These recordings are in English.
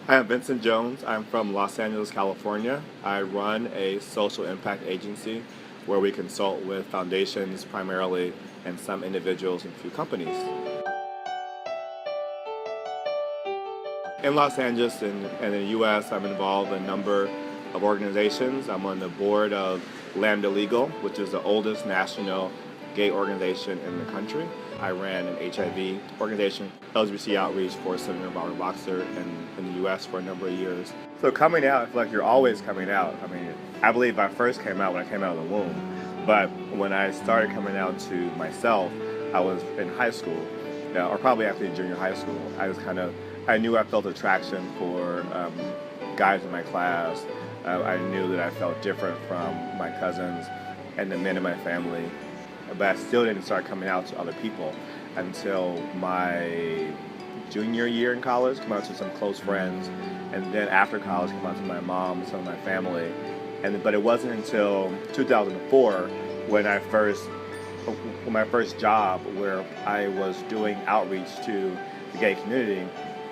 Hi, I'm Vincent Jones. I'm from Los Angeles, California. I run a social impact agency where we consult with foundations primarily and some individuals and a few companies. In Los Angeles and in the US, I'm involved in a number of organizations. I'm on the board of Lambda Legal, which is the oldest national gay organization in the country. I ran an HIV organization, LGBT outreach for Senator Barbara Boxer in the US for a number of years. So coming out, I feel like you're always coming out. I mean, I believe I first came out when I came out of the womb. But when I started coming out to myself, I was in high school, or probably after junior high school. I knew I felt attraction for guys in my class. I knew that I felt different from my cousins and the men in my family, but I still didn't start coming out to other people until my junior year in college. Came out to some close friends, and then after college, came out to my mom and some of my family. But it wasn't until 2004 when my first job, where I was doing outreach to the gay community,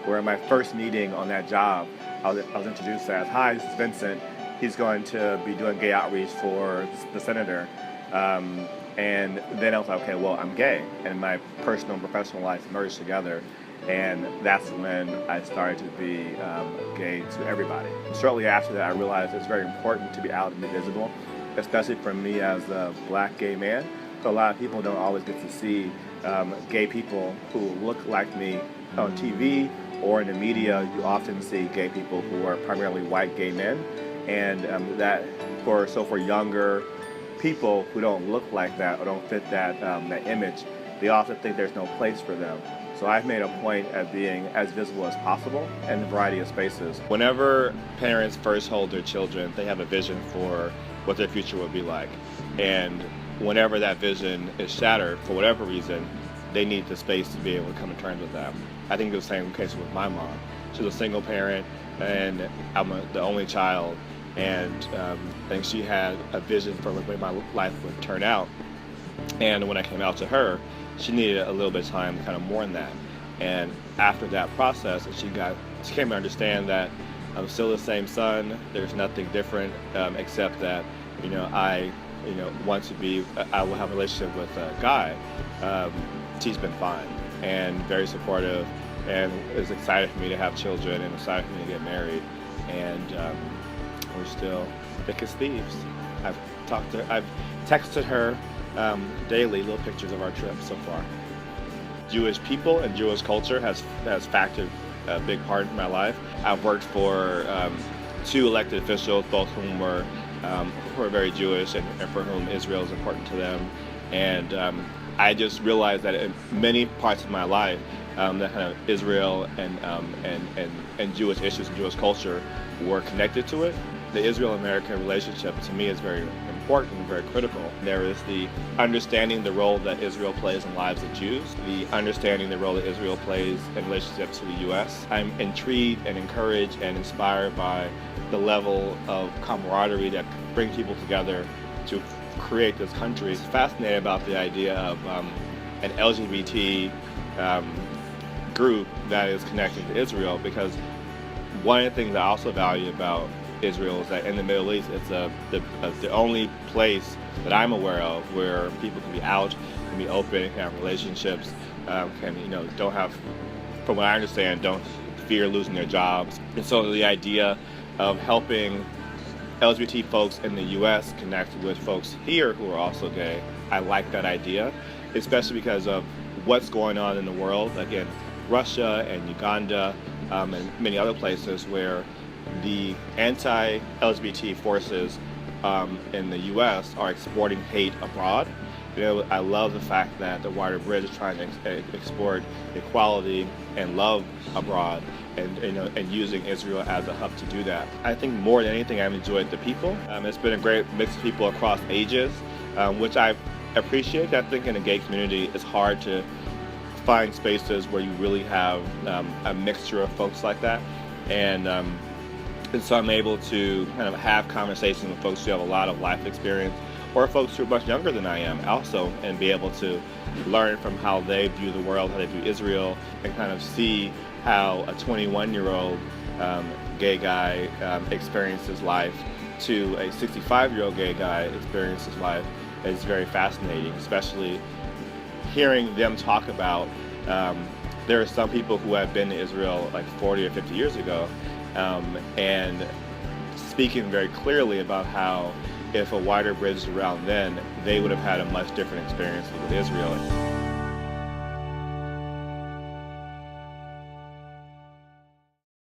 where my first meeting on that job, I was introduced as, "Hi, this is Vincent. He's going to be doing gay outreach for the senator." And then I was like, okay, well, I'm gay. And my personal and professional life merged together. And that's when I started to be gay to everybody. Shortly after that, I realized it's very important to be out and be visible, especially for me as a black gay man. So a lot of people don't always get to see gay people who look like me on TV or in the media. You often see gay people who are primarily white gay men. And for younger people who don't look like that or don't fit that image, they often think there's no place for them. So I've made a point of being as visible as possible in a variety of spaces. Whenever parents first hold their children, they have a vision for what their future will be like. And whenever that vision is shattered, for whatever reason, they need the space to be able to come to terms with that. I think it was the same case with my mom. She's a single parent, and I'm the only child. And I think she had a vision for the way my life would turn out. And when I came out to her, she needed a little bit of time to kind of mourn that. And after that process, she came to understand that I'm still the same son. There's nothing different except that I I will have a relationship with a guy. She's been fine and very supportive, and is excited for me to have children and excited for me to get married. And we're still thick as thieves. I've texted her daily little pictures of our trip so far. Jewish people and Jewish culture has factored a big part in my life. I've worked for two elected officials, both whom were very Jewish, and for whom Israel is important to them. And I just realized that in many parts of my life, that kind of Israel and Jewish issues and Jewish culture were connected to it. The Israel-American relationship, to me, is very important and very critical. There is the understanding the role that Israel plays in the lives of Jews, the understanding the role that Israel plays in relationship to the U.S. I'm intrigued and encouraged and inspired by the level of camaraderie that brings people together to create this country. I'm fascinated about the idea of an LGBT group that is connected to Israel, because one of the things I also value about Israel is that in the Middle East, it's the only place that I'm aware of where people can be out, can be open, can have relationships, don't have, from what I understand, don't fear losing their jobs. And so the idea of helping LGBT folks in the U.S. connect with folks here who are also gay, I like that idea, especially because of what's going on in the world. Again, Russia and Uganda and many other places where the anti-LGBT forces in the U.S. are exporting hate abroad. I love the fact that the Wider Bridge is trying to export equality and love abroad, and using Israel as a hub to do that. I think more than anything, I've enjoyed the people. It's been a great mix of people across ages, which I appreciate. I think in the gay community, it's hard to find spaces where you really have a mixture of folks like that. And so I'm able to kind of have conversations with folks who have a lot of life experience, or folks who are much younger than I am also, and be able to learn from how they view the world, how they view Israel, and kind of see how a 21-year-old gay guy experiences life to a 65-year-old gay guy experiences life is very fascinating, especially hearing them talk about there are some people who have been to Israel like 40 or 50 years ago, and speaking very clearly about how if a wider bridge was around then, they would have had a much different experience with Israel.